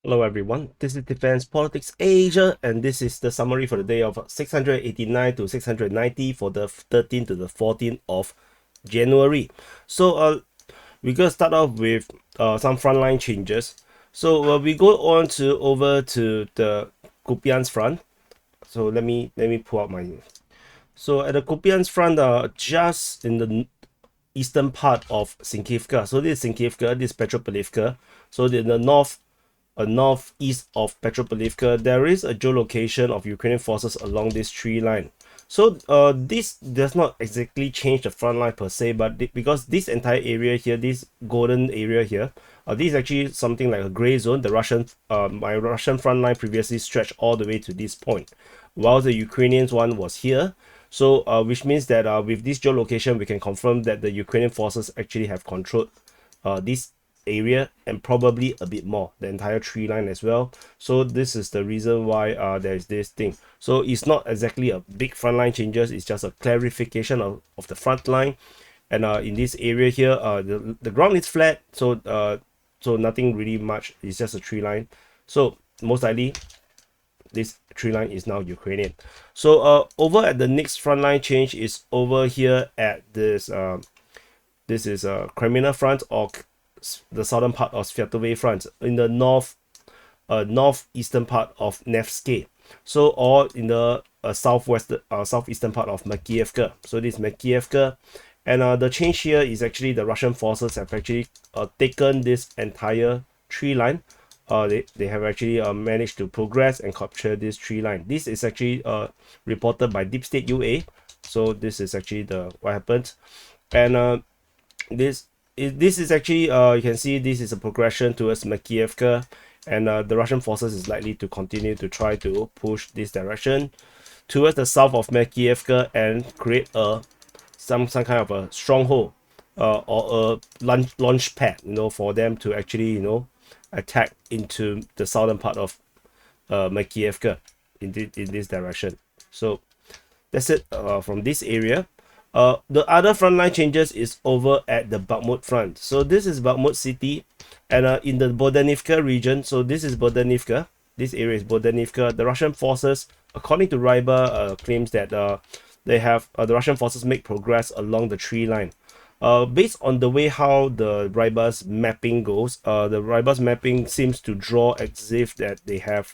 Hello everyone, this is Defense Politics Asia, and this is the summary for the day of 689 to 690 for the 13th to the 14th of January. So we're gonna start off with some frontline changes. So we go on to over to the Kupyansk Front. So let me pull out my. So at the Kupyansk Front, just in the eastern part of Sinkivka. So this is Sinkivka, this is Petropavlivka. So in the northeast of Petropavlivka, there is a geolocation of Ukrainian forces along this tree line. So this does not exactly change the front line per se, but because this entire area here, this golden area here, this is actually something like a gray zone. The my Russian front line previously stretched all the way to this point, while the Ukrainians one was here. So which means that with this geolocation, we can confirm that the Ukrainian forces actually have controlled this area and probably a bit more, the entire tree line as well. So this is the reason why there is this thing. So it's not exactly a big frontline changes, it's just a clarification of the front line. And in this area here, the ground is flat, so so nothing really much, it's just a tree line. So most likely this tree line is now Ukrainian. So over at the next frontline change is over here at this this is Kreminna Front, or the southern part of Svatove Front, in the northeastern part of Nevsky. So or in the southeastern part of Makiivka. So this is Makiivka, and the change here is actually the Russian forces have actually taken this entire tree line. They have actually managed to progress and capture this tree line. This is actually reported by Deep State UA. So this is actually the what happened, and this is actually you can see this is a progression towards Makiivka, and the Russian forces is likely to continue to try to push this direction towards the south of Makiivka and create some kind of a stronghold or a launch pad, for them to actually attack into the southern part of Makiivka in this direction. So that's it from this area. The other frontline changes is over at the Bakhmut Front. So this is Bakhmut city, and in the Bohdanivka region. So this is Bohdanivka. This area is Bohdanivka. The Russian forces, according to Ryba, claims that they have the Russian forces make progress along the tree line. Based on the way how the Ryba's mapping goes, the Ryba's mapping seems to draw as if that they have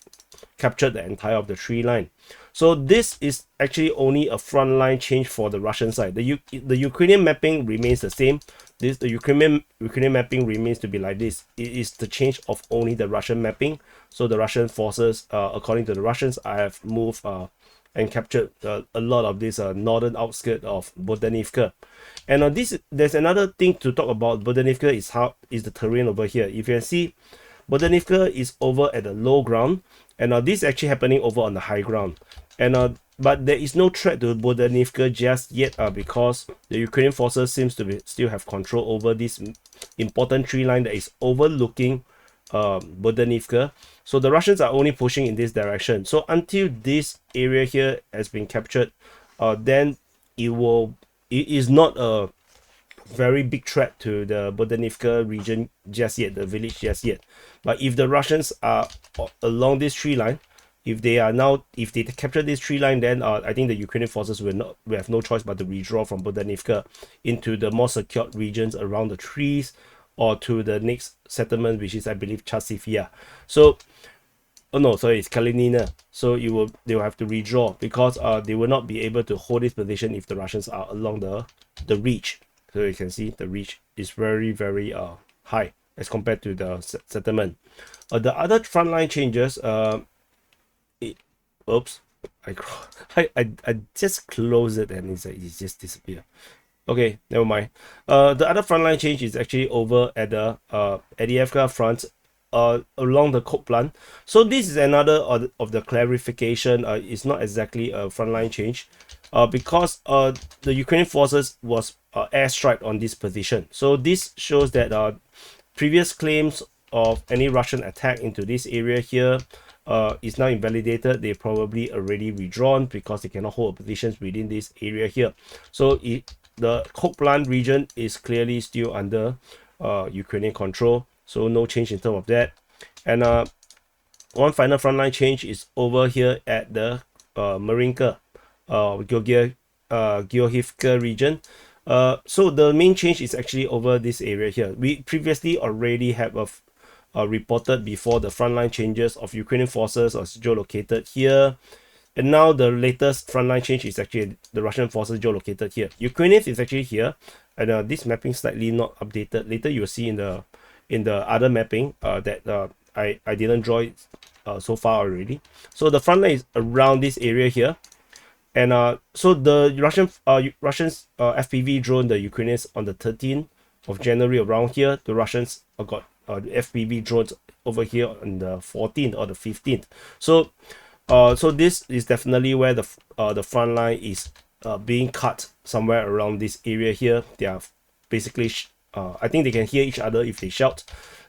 captured the entire of the tree line. So this is actually only a frontline change for the Russian side. The Ukrainian mapping remains the same. The Ukrainian mapping remains to be like this. It is the change of only the Russian mapping. So the Russian forces, according to the Russians, have moved and captured a lot of this northern outskirts of Bohdanivka. And there's another thing to talk about Bohdanivka is the terrain over here. If you can see, Bohdanivka is over at the low ground, and this is actually happening over on the high ground. And but there is no threat to Bohdanivka just yet, because the Ukrainian forces seems to still have control over this important tree line that is overlooking Bohdanivka. So the Russians are only pushing in this direction. So until this area here has been captured, then it is not a very big threat to the Bohdanivka region just yet, the village just yet. But if the Russians are along this tree line, if they capture this tree line, then I think the Ukrainian forces will have no choice but to withdraw from Bohdanivka into the more secured regions around the trees, or to the next settlement, which is, I believe, Chasivia. So oh no, sorry, it's Kreminna. So they will have to withdraw, because they will not be able to hold this position if the Russians are along the reach. So you can see the reach is very, very high as compared to the settlement. The other frontline changes, oops, I just closed it and it just disappeared. Okay, never mind. The other frontline change is actually over at the Avdiivka Front, along the coke plant. So this is another of the clarification. It's not exactly a frontline change, because the Ukrainian forces was airstrike on this position. So this shows that previous claims of any Russian attack into this area here is now invalidated. They probably already withdrawn because they cannot hold positions within this area here. So the coke plant region is clearly still under Ukrainian control. So no change in terms of that. And one final frontline change is over here at the Makiivka, Georgievka region. So the main change is actually over this area here. We previously already have reported before the frontline changes of Ukrainian forces are geolocated here. And now the latest frontline change is actually the Russian forces geolocated here. Ukrainians is actually here, and this mapping slightly not updated. Later you will see in the other mapping that I didn't draw it so far already. So the frontline is around this area here, and so the Russians FPV drone the Ukrainians on the 13th of January around here. The Russians got the FPV drones over here on the 14th or the 15th. So so this is definitely where the front line is being cut somewhere around this area here. They are basically I think they can hear each other if they shout,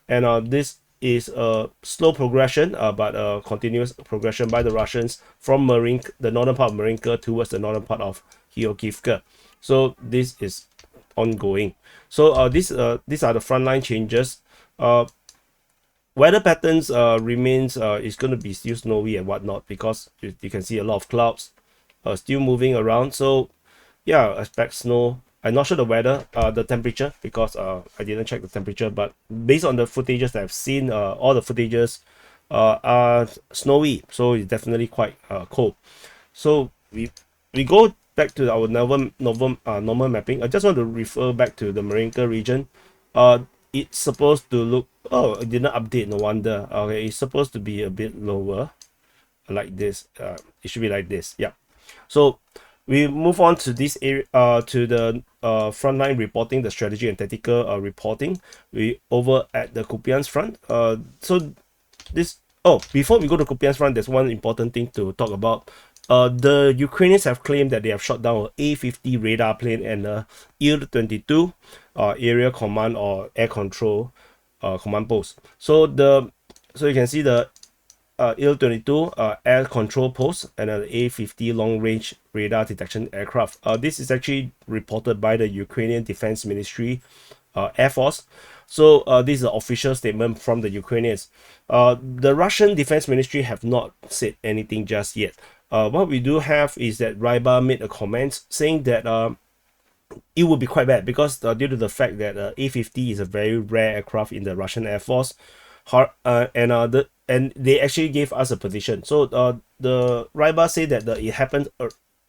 and this is a slow progression but a continuous progression by the Russians from the northern part of Makiivka towards the northern part of Heorhiivka. So this is ongoing. So these are the frontline changes. Weather patterns remains is going to be still snowy and whatnot, because you can see a lot of clouds still moving around. So yeah, expect snow. I'm not sure the weather, the temperature, because I didn't check the temperature, but based on the footages that I've seen, all the footages are snowy, so it's definitely quite cold. So we go back to our normal mapping. I just want to refer back to the Makiivka region. It's supposed to look, oh, it didn't update, no wonder. Okay, it's supposed to be a bit lower, like this. It should be like this. Yeah. So we move on to this area, to the frontline reporting, the strategy and tactical reporting. We over at the Kupyansk Front. So this, oh, before we go to Kupyansk Front, there's one important thing to talk about. The Ukrainians have claimed that they have shot down an A50 radar plane and a Il-22 area command or air control command post. So you can see the Il-22 air control post and an A50 long range radar detection aircraft. This is actually reported by the Ukrainian Defense Ministry Air Force. So this is an official statement from the Ukrainians. The Russian Defense Ministry have not said anything just yet. What we do have is that Rybar made a comment saying that it would be quite bad, because due to the fact that A50 is a very rare aircraft in the Russian Air Force, and they actually gave us a position. So the Rybar said that it happened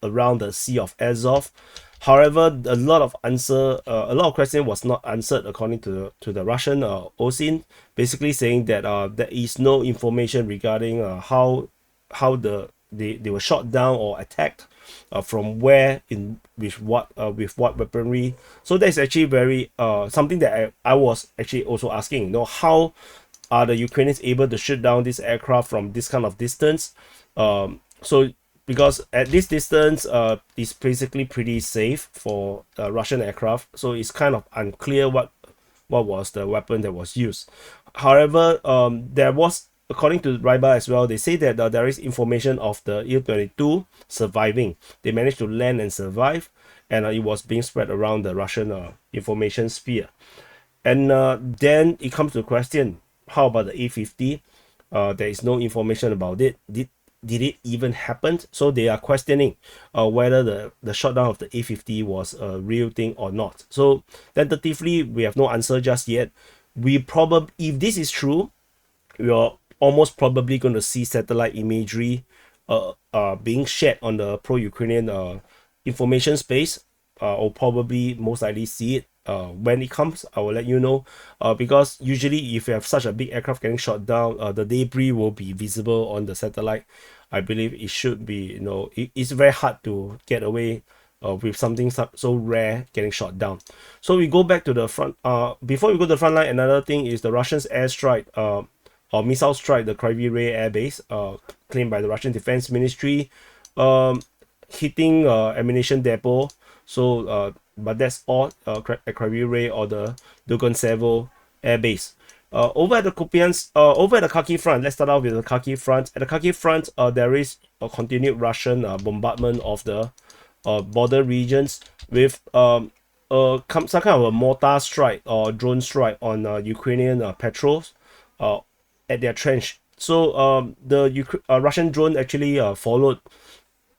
around the Sea of Azov. However, a lot of question was not answered according to the Russian OSINT, basically saying that there is no information regarding how they were shot down or attacked, from where, with what weaponry. So that's actually very something that I was actually also asking. How are the Ukrainians able to shoot down this aircraft from this kind of distance? So because at this distance, it's basically pretty safe for Russian aircraft. So it's kind of unclear what was the weapon that was used. However, there was, according to Rybar as well, they say that there is information of the Il-22 surviving. They managed to land and survive, and it was being spread around the Russian information sphere. And then it comes to the question, how about the A50? There is no information about it. Did it even happen? So they are questioning whether the shutdown of the A50 was a real thing or not. So tentatively, we have no answer just yet. If this is true, we are almost probably going to see satellite imagery being shared on the pro-Ukrainian information space, or probably most likely see it. When it comes, I will let you know, because usually if you have such a big aircraft getting shot down, the debris will be visible on the satellite. I believe it should be, it's very hard to get away with something so rare getting shot down. So we go back to the front. Before we go to the front line, another thing is the Russians airstrike or missile strike the Kryvyi Rih Air Base, claimed by the Russian Defense Ministry, hitting ammunition depot. So but that's all at Kryvyi Rih or the Donetsk Air Base. Over at the Kharkiv Front, let's start off with the Kharkiv Front. At the Kharkiv Front, there is a continued Russian bombardment of the border regions with some kind of a mortar strike or drone strike on Ukrainian patrols at their trench So the Russian drone actually followed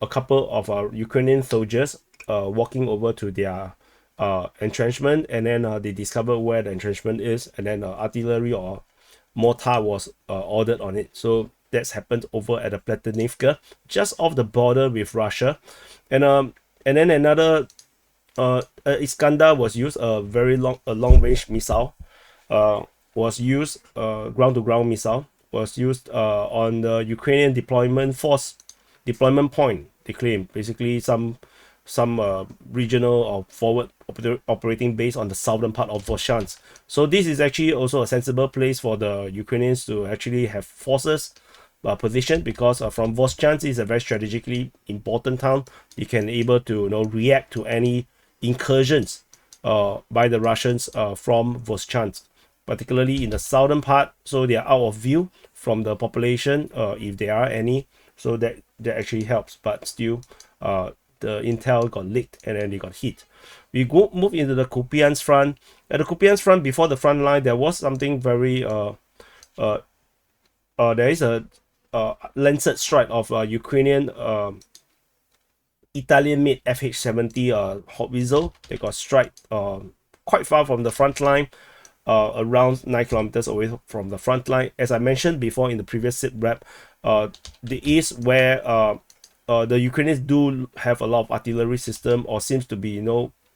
a couple of Ukrainian soldiers walking over to their entrenchment, and then they discovered where the entrenchment is, and then artillery or mortar was ordered on it. So that's happened over at the Bohdanivka, just off the border with Russia. And then another Iskander was used, a very long range missile was used, ground to ground missile was used on the Ukrainian deployment point, they claim. Basically some regional or forward operating base on the southern part of Volchansk. So this is actually also a sensible place for the Ukrainians to actually have forces positioned, because from Volchansk is a very strategically important town. They can able to react to any incursions by the Russians from Volchansk, particularly in the southern part, so they are out of view from the population if there are any. So that actually helps, but still the intel got leaked and then they got hit. We move into the Kupyansk Front. At the Kupyansk Front, before the front line, there was something very there is a lancet strike of Ukrainian Italian-made A50 howitzer. They got struck quite far from the front line, around 9 kilometers away from the front line. As I mentioned before in the previous SITREP, the east where the Ukrainians do have a lot of artillery system, or seems to be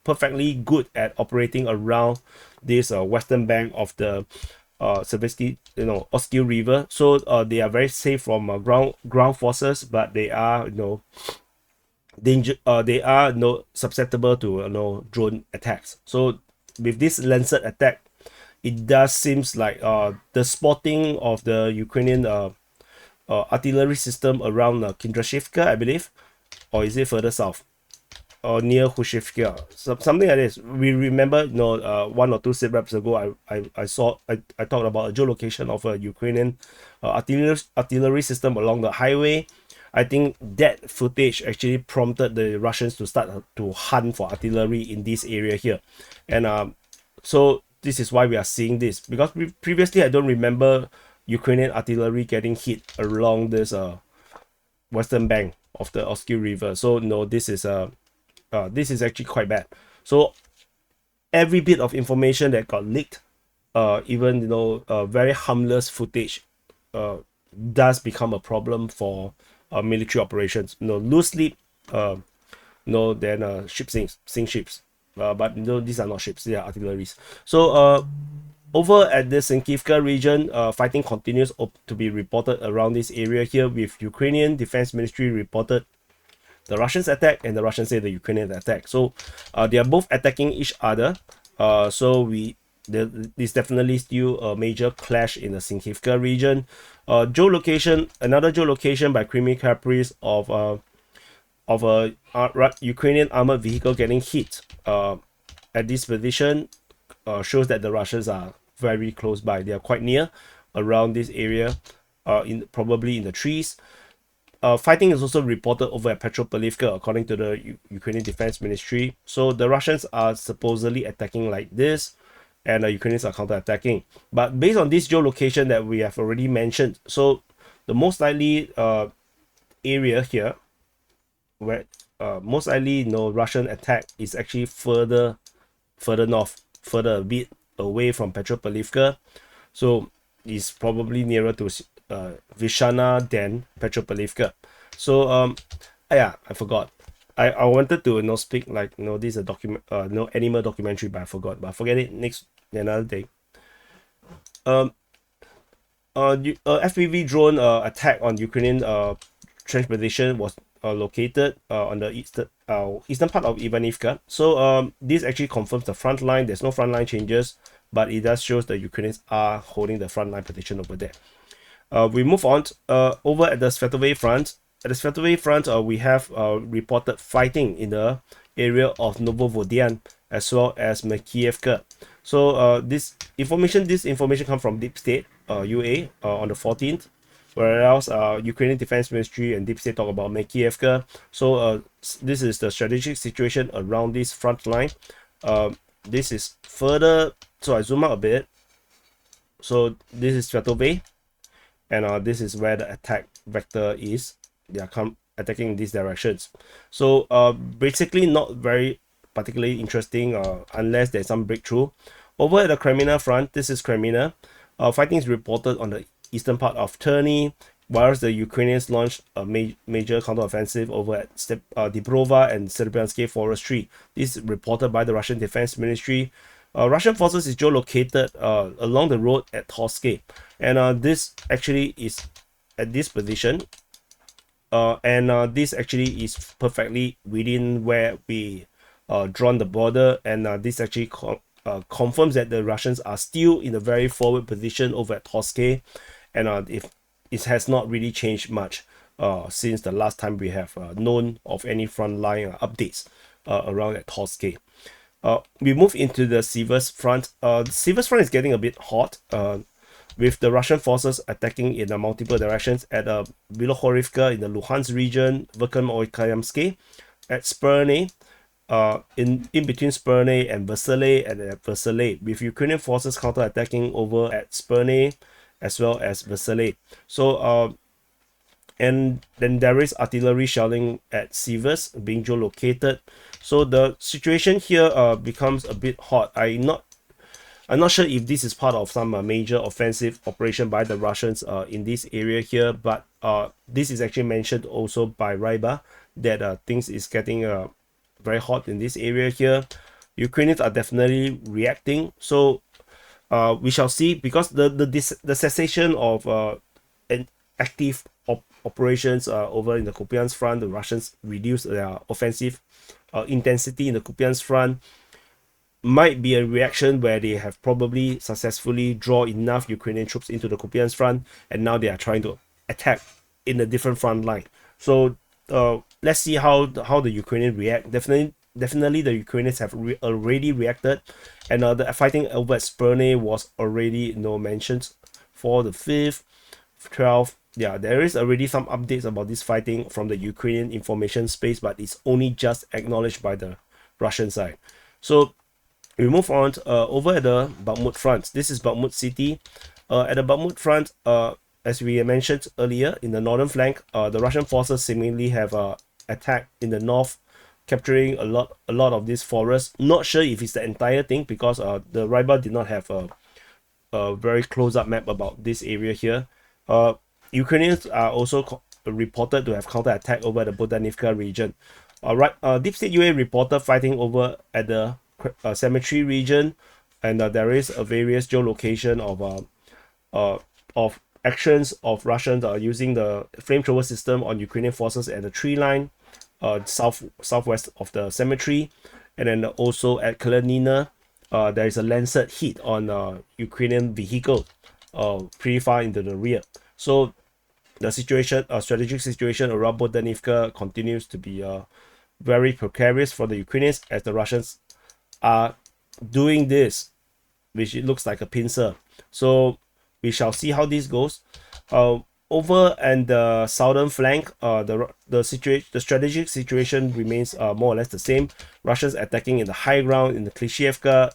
perfectly good at operating around this western bank of the Siversk Oskil River. So they are very safe from ground forces, but they are they are susceptible to drone attacks. So with this lancet attack, it does seems like the spotting of the Ukrainian artillery system around Kindrashivka, I believe, or is it further south, or near Hushivka, something like this. We remember, 1 or 2 SITREPs ago, I talked about a geolocation of a Ukrainian artillery system along the highway. I think that footage actually prompted the Russians to start to hunt for artillery in this area here, and so this is why we are seeing this, because previously I don't remember Ukrainian artillery getting hit along this western bank of the Oskil River. So no, this is actually quite bad. So every bit of information that got leaked, even very harmless footage, does become a problem for military operations. Lose sleep, then ship sink ships. But these are not ships, they are artilleries. So over at the Makiivka region, fighting continues to be reported around this area here, with Ukrainian Defense Ministry reported the Russians attack, and the Russians say the Ukrainian attack. So they are both attacking each other. So there's definitely still a major clash in the Makiivka region. Another geolocation by Kryvyi Rih of a Ukrainian armored vehicle getting hit at this position shows that the Russians are very close by. They are quite near around this area, probably in the trees. Fighting is also reported over at Petropavlivka, according to the Ukrainian Defense Ministry. So the Russians are supposedly attacking like this, and the Ukrainians are counter-attacking. But based on this geolocation that we have already mentioned, so the most likely area here, where most likely Russian attack is actually further north, further a bit away from Petropavlivka. So it's probably nearer to Vishana than Petropavlivka. So yeah, I forgot. I wanted to speak like this is a document animal documentary, but I forgot. But forget it, another day. FPV drone attack on Ukrainian trench position was located on the eastern part of Avdiivka. So this actually confirms the front line. There's no front line changes, but it does shows the Ukrainians are holding the front line position over there. We move on over at the Svatove Front. At the Svatove Front, we have reported fighting in the area of Novovodyan as well as Makiivka. So this information comes from Deep State UA on the 14th, whereas Ukrainian Defense Ministry and Deep State talk about Makiivka. So this is the strategic situation around this front line. This is further, so I zoom out a bit. So this is Svatove, and this is where the attack vector is. They are attacking in these directions. So basically not very particularly interesting unless there's some breakthrough. Over at the Kreminna Front, this is Kreminna. Fighting is reported on the eastern part of Terny, whilst the Ukrainians launched a major counteroffensive over at Dibrova and Serbianske Forestry. This is reported by the Russian Defense Ministry. Russian forces is geolocated along the road at Torske, and this actually is at this position, and this actually is perfectly within where we drawn the border, and this actually confirms that the Russians are still in a very forward position over at Torske, and if it has not really changed much since the last time we have known of any frontline updates around at Torske. We move into the Siversk Front. Siversk Front is getting a bit hot, with the Russian forces attacking in multiple directions at Heorhiivka in the Luhansk region, Verkhonoe at Sperne, in between Sperne and Vesele, and at Vesele, with Ukrainian forces counter-attacking over at Sperne as well as Vesele. So and then there is artillery shelling at Siversk being geolocated. So the situation here becomes a bit hot. I'm not sure if this is part of some major offensive operation by the Russians in this area here, but this is actually mentioned also by Ryba that things is getting very hot in this area here. Ukrainians are definitely reacting. So we shall see, because the cessation of an active operations over in the Kupyansk Front, the Russians reduced their offensive intensity in the Kupyansk Front. Might be a reaction where they have probably successfully draw enough Ukrainian troops into the Kupyansk Front, and now they are trying to attack in a different front line. So let's see how the Ukrainians react. Definitely the Ukrainians have already reacted, and the fighting over at Sperne was already mentioned for the 5th, 12th. Yeah, there is already some updates about this fighting from the Ukrainian information space, but it's only just acknowledged by the Russian side. So we move on over at the Bakhmut Front. This is Bakhmut city. At the Bakhmut Front, as we mentioned earlier, in the northern flank, the Russian forces seemingly have attacked in the north, capturing a lot of this forest. Not sure if it's the entire thing, because the Ryba did not have a very close-up map about this area here. Ukrainians are also reported to have counter-attacked over the Bohdanivka region. Deep State UA reported fighting over at the cemetery region, and there is a various geolocation of actions of Russians using the flamethrower system on Ukrainian forces at the tree line, southwest of the cemetery, and then also at Kreminna, there is a lancet hit on Ukrainian vehicle pretty far into the rear. So the strategic situation around Bohdanivka continues to be very precarious for the Ukrainians, as the Russians are doing this, which it looks like a pincer. So we shall see how this goes. Over and the southern flank, the strategic situation remains more or less the same. Russians attacking in the high ground in the Klishchiivka,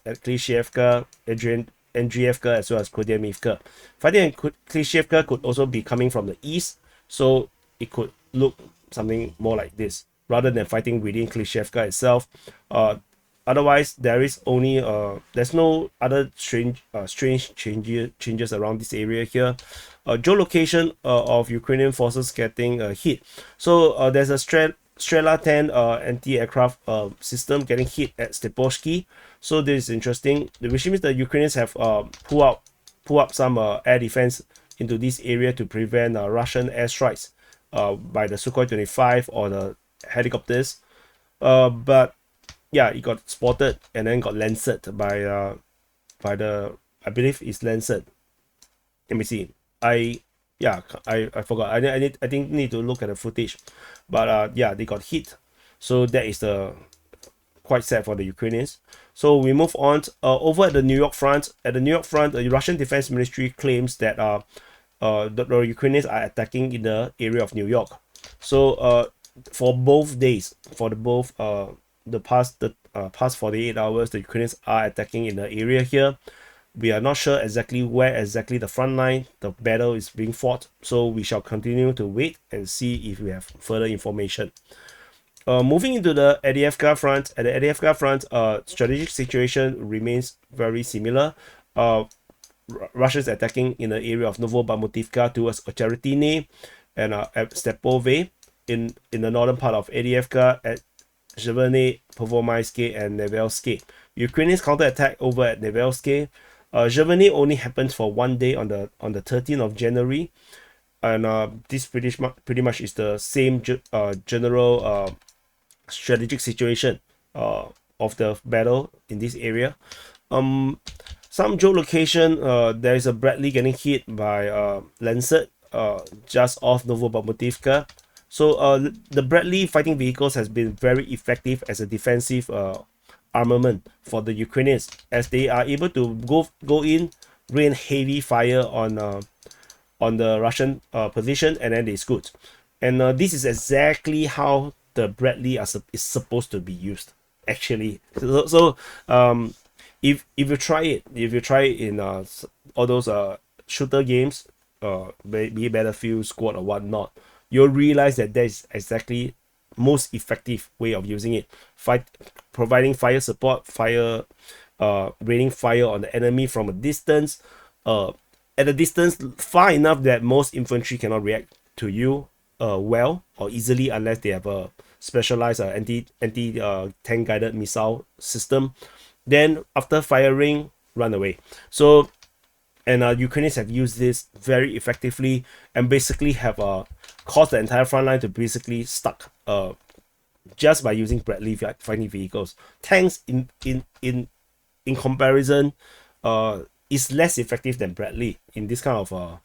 Andriivka, as well as Bohdanivka. Fighting in Klishchiivka could also be coming from the east, so it could look something more like this rather than fighting within Klishchiivka itself. Otherwise, there's no other strange changes around this area here. Geolocation of Ukrainian forces getting hit. So there's a Strela 10 anti-aircraft system getting hit at Steposhki. So this is interesting, which means the Ukrainians have pull up some air defense into this area to prevent Russian airstrikes by the Sukhoi 25 or the helicopters. But yeah, it got spotted and then got lancet by the, I believe it's lancet. Let me see. I forgot. I think need to look at the footage, but yeah, they got hit. So that is quite sad for the Ukrainians. So we move on over at the Niu-York Front. At the Niu-York Front, the Russian Defense Ministry claims that the Ukrainians are attacking in the area of New York. So for both days, the past 48 hours, the Ukrainians are attacking in the area here. We are not sure exactly where exactly the front line, the battle is being fought. So we shall continue to wait and see if we have further information. Moving into the Avdiivka front, at the Avdiivka front, strategic situation remains very similar. Russians attacking in the area of Bakhmutivka towards Ocheretini and at Stepove in the northern part of Avdiivka at Zheveny, Pervomaisky, and Nevelsky. Ukrainians counterattack over at Nevelsky. Zheveny only happened for 1 day on the 13th of January, and this pretty much is the same general strategic situation of the battle in this area. Some geolocation, there is a Bradley getting hit by Lancet just off Bakhmutivka. So the Bradley fighting vehicles has been very effective as a defensive armament for the Ukrainians, as they are able to go in, rain heavy fire on the Russian position, and then they scoot. And this is exactly how the Bradley is supposed to be used, actually. So if you try it in all those shooter games, be Battlefield, Squad, or whatnot, you'll realize that that is exactly most effective way of using it. Providing fire support, raining fire on the enemy from a distance, at a distance far enough that most infantry cannot react to you well or easily unless they have a specialized anti tank guided missile system. Then after firing, run away. So, and Ukrainians have used this very effectively and basically have caused the entire front line to basically stuck just by using Bradley fighting vehicles. Tanks in comparison is less effective than Bradley in this kind of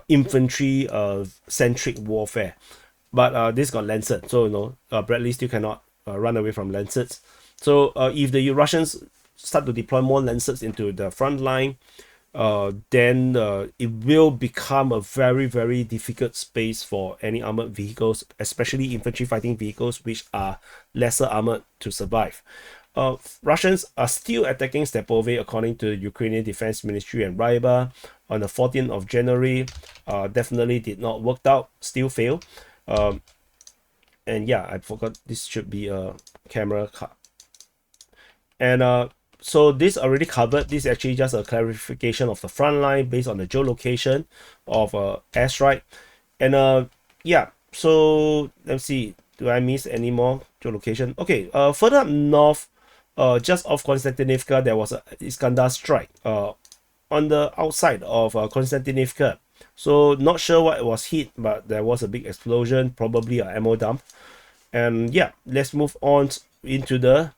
infantry centric warfare. But this got Lancet, so Bradley still cannot run away from Lancets. So if the Russians start to deploy more Lancets into the front line, then it will become a very, very difficult space for any armored vehicles, especially infantry fighting vehicles, which are lesser armored, to survive. Russians are still attacking Stepove according to Ukrainian Defense Ministry and Ryaba on the 14th of January. Definitely did not work out, still failed. And yeah, I forgot this should be a camera cut. And so this already covered. This is actually just a clarification of the front line based on the geolocation of airstrike. And yeah, so let's see, do I miss any more geolocation? Okay, further up north, just off Konstantinivka, there was a Iskandar strike on the outside of Konstantinivka. So not sure what was hit, but there was a big explosion, probably an ammo dump. And yeah, let's move on into the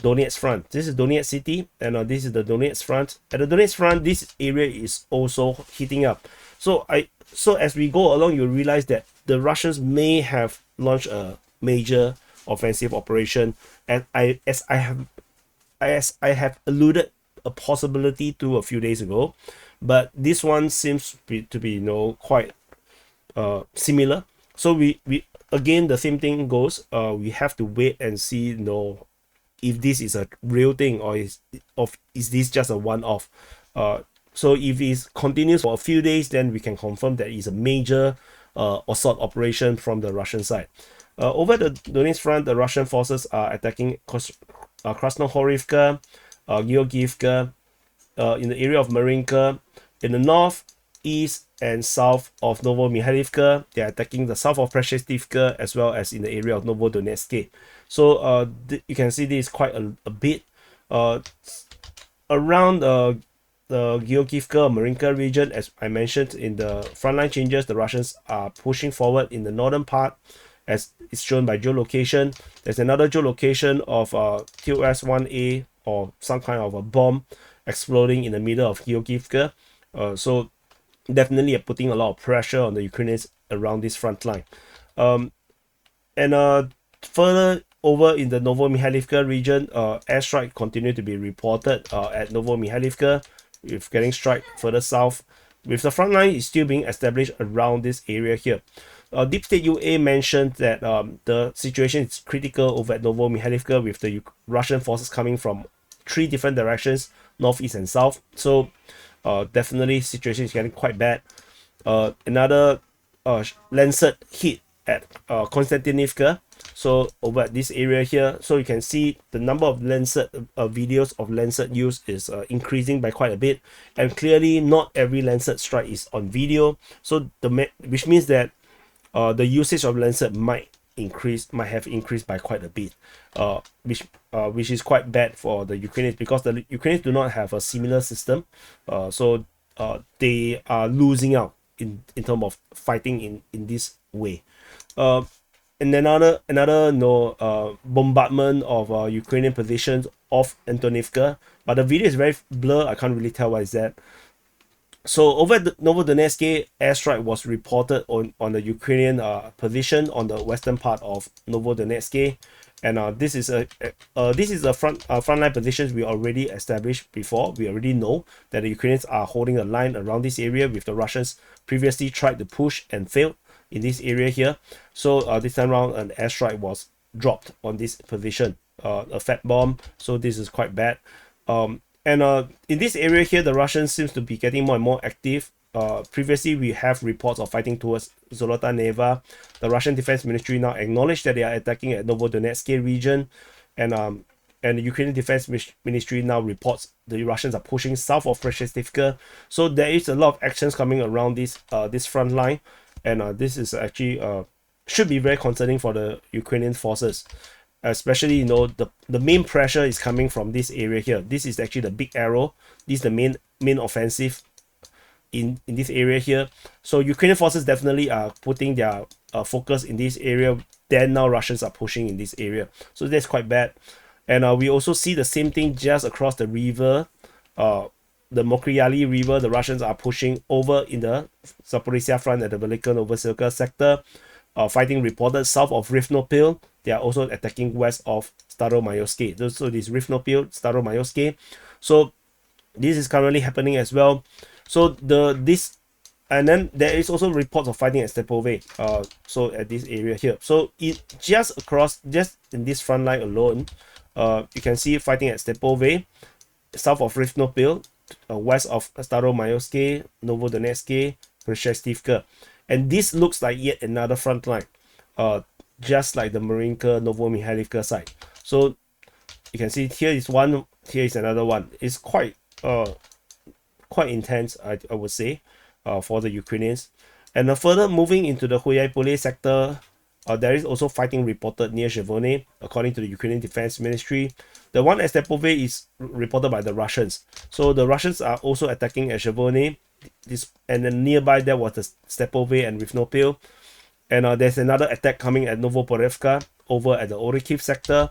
Donetsk Front. This is Donetsk city, and this is the Donetsk Front. At the Donetsk Front, this area is also heating up. So as we go along, you realize that the Russians may have launched a major offensive operation, and as I have alluded a possibility to a few days ago, but this one seems to be quite similar. So we again, the same thing goes. We have to wait and see if this is a real thing, or is this just a one-off. So if it continues for a few days, then we can confirm that it's a major assault operation from the Russian side. Over the Donetsk Front, the Russian forces are attacking Krasnohorivka, Georgiivka, in the area of Marinka. In the north, east, and south of Novomikhailivka, they are attacking the south of Preshestivka as well as in the area of Novodonetsk. So you can see this quite a bit around the Georgiivka, Marinka region. As I mentioned in the frontline changes, the Russians are pushing forward in the northern part, as is shown by geolocation. There's another geolocation of TOS-1A, or some kind of a bomb exploding in the middle of Georgiivka. So definitely putting a lot of pressure on the Ukrainians around this front line. And further over in the Novomikhailivka region, airstrike continue to be reported at Novomikhailivka, with getting strike further south, with the front line is still being established around this area here. Deep State UA mentioned that the situation is critical over at Novomikhailivka, with the Russian forces coming from three different directions, north, east, and south. So definitely situation is getting quite bad. Another Lancet hit at Konstantinivka. So over at this area here, so you can see the number of Lancet videos of Lancet use is increasing by quite a bit, and clearly not every Lancet strike is on video. So which means that the usage of Lancet might have increased by quite a bit, which is quite bad for the Ukrainians, because the Ukrainians do not have a similar system. So they are losing out in terms of fighting in this way. And another bombardment of Ukrainian positions off Antonivka, but the video is very blurred. I can't really tell what is that. So over at the Novodonetsk, airstrike was reported on the Ukrainian position on the western part of Novodonetsk, and this is a frontline positions we already established before. We already know that the Ukrainians are holding a line around this area, with the Russians previously tried to push and failed in this area here. So this time around, an airstrike was dropped on this position, a fat bomb. So this is quite bad. And in this area here, the Russians seems to be getting more and more active. Previously, we have reports of fighting towards Zolota Neva. The Russian Defense Ministry now acknowledged that they are attacking at Novodonetsk region, and the Ukrainian Defense Ministry now reports the Russians are pushing south of Preshestivka. So there is a lot of actions coming around this front line, and this is actually should be very concerning for the Ukrainian forces. Especially, the main pressure is coming from this area here. This is actually the big arrow. This is the main offensive in this area here. So Ukrainian forces definitely are putting their focus in this area. Then now Russians are pushing in this area. So that's quite bad. And we also see the same thing just across the river, the Mokryali River. The Russians are pushing over in the Zaporizhzhia Front at the Velika Novosilka sector. Fighting reported south of Rivnopil. They are also attacking west of Staromayoske. So this Rivnopil, Staromayoske. So this is currently happening as well. So and then there is also reports of fighting at Stepove. So at this area here. So just in this front line alone, you can see fighting at Stepove, south of Rivnopil, west of Staromayoske, Novodonetsk, Preshestivka. And this looks like yet another front line, just like the Marinka, Novomihailivka side. So you can see here is one, here is another one. It's quite intense, I would say, for the Ukrainians. And further moving into the Huyaipole sector, there is also fighting reported near Zhevone, according to the Ukrainian Defense Ministry. The one at Stepove is reported by the Russians. So the Russians are also attacking at Zhevone. And then nearby there was the Stepove and Rivnopil. And there's another attack coming at Novoporevka over at the Heorhiivka sector.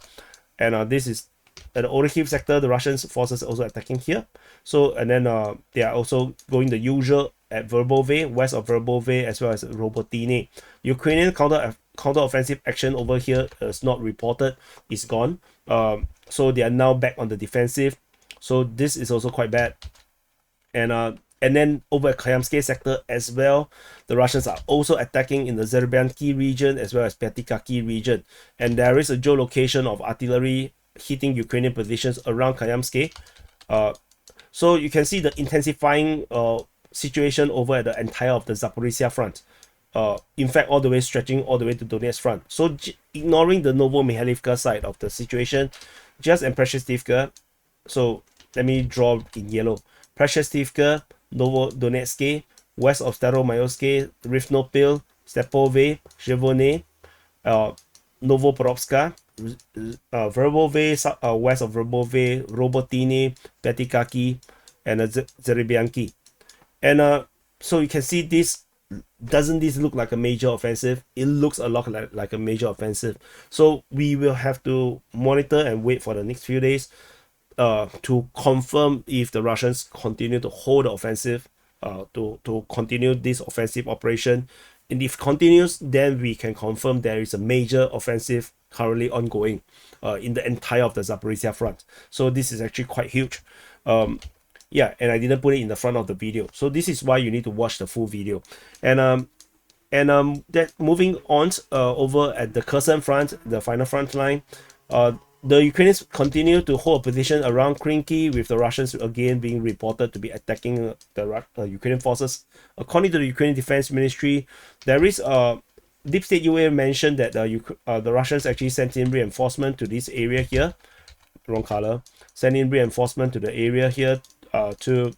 And this is at the Heorhiivka sector, the Russian forces are also attacking here. So, and then they are also going the usual at Verbove, west of Verbove, as well as Robotine. Ukrainian counter-offensive action over here is not reported, is gone. So they are now back on the defensive. So this is also quite bad. And then over at Kayamsky sector as well, the Russians are also attacking in the Zerbianki region as well as Petikaki region. And there is a geolocation of artillery hitting Ukrainian positions around Kayamsky. So you can see the intensifying situation over at the entire of the Zaporizhzhia Front. In fact, all the way stretching all the way to Donetsk Front. So ignoring the Novomihailivka side of the situation, just in Preshestivka. So let me draw in yellow. Preshestivka, Novodonetsk, west of Staromayoske, Rivnopil, Stepove, Zhevone, Novoporovska, Verbove, west of Verbove, Robotine, Petikaki, and Zerebianki. And so you can see this. Doesn't this look like a major offensive? It looks a lot like a major offensive. So we will have to monitor and wait for the next few days to confirm if the Russians continue to hold the offensive, to continue this offensive operation. And if it continues, then we can confirm there is a major offensive currently ongoing in the entire of the Zaporizhzhia Front. So this is actually quite huge. Yeah, and I didn't put it in the front of the video. So this is why you need to watch the full video. And that moving on over at the Kherson Front, the final front line, the Ukrainians continue to hold a position around Kryvyi, with the Russians again being reported to be attacking the Ukrainian forces. According to the Ukrainian Defense Ministry, there is a Deep State UA mentioned that the Russians actually sent in reinforcement to this area here. Wrong color. Send in reinforcement to the area here to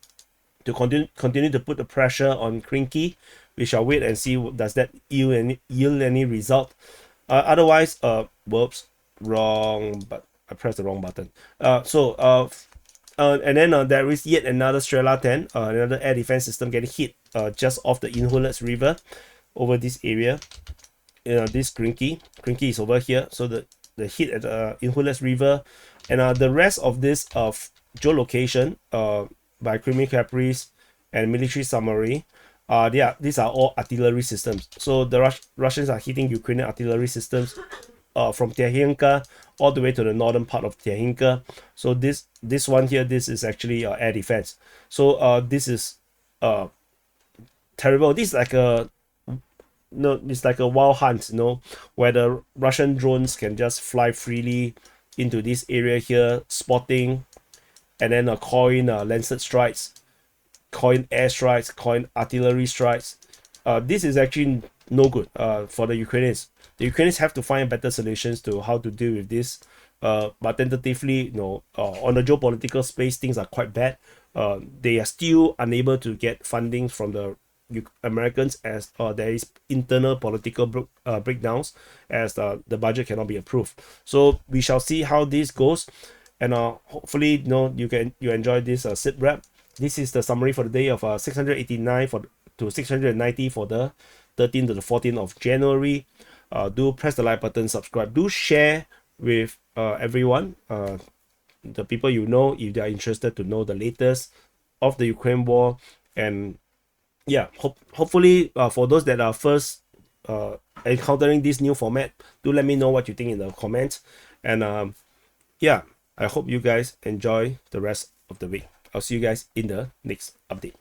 continue to put the pressure on Kryvyi. We shall wait and see does that yield any result. Otherwise, whoops, wrong, but I pressed the wrong button. And then there is yet another Strela 10, another air defense system getting hit just off the Inhulets River over this area. This Kryvyi is over here, so the hit at the Inhulets River, and the rest of this geolocation by Crimean Caprice and military summary, these are all artillery systems. So the Russians are hitting Ukrainian artillery systems from Heorhiivka all the way to the northern part of Heorhiivka. So this one here, this is actually air defense. So this is terrible. This is like it's like a wild hunt, where the Russian drones can just fly freely into this area here, spotting, and then calling lancet strikes, calling air strikes, calling artillery strikes. This is actually no good for the Ukrainians. The Ukrainians have to find better solutions to how to deal with this. But tentatively, on the geopolitical space, things are quite bad. They are still unable to get funding from the Americans, as there is internal political breakdowns, as the budget cannot be approved. So we shall see how this goes, and hopefully you enjoy this SITREP. This is the summary for the day of 689 to 690 for the 13th to the 14th of January. Do press the like button, subscribe, do share with everyone, the people you know, if they are interested to know the latest of the Ukraine war. And yeah, hopefully for those that are first encountering this new format, do let me know what you think in the comments. And yeah, I hope you guys enjoy the rest of the week. I'll see you guys in the next update.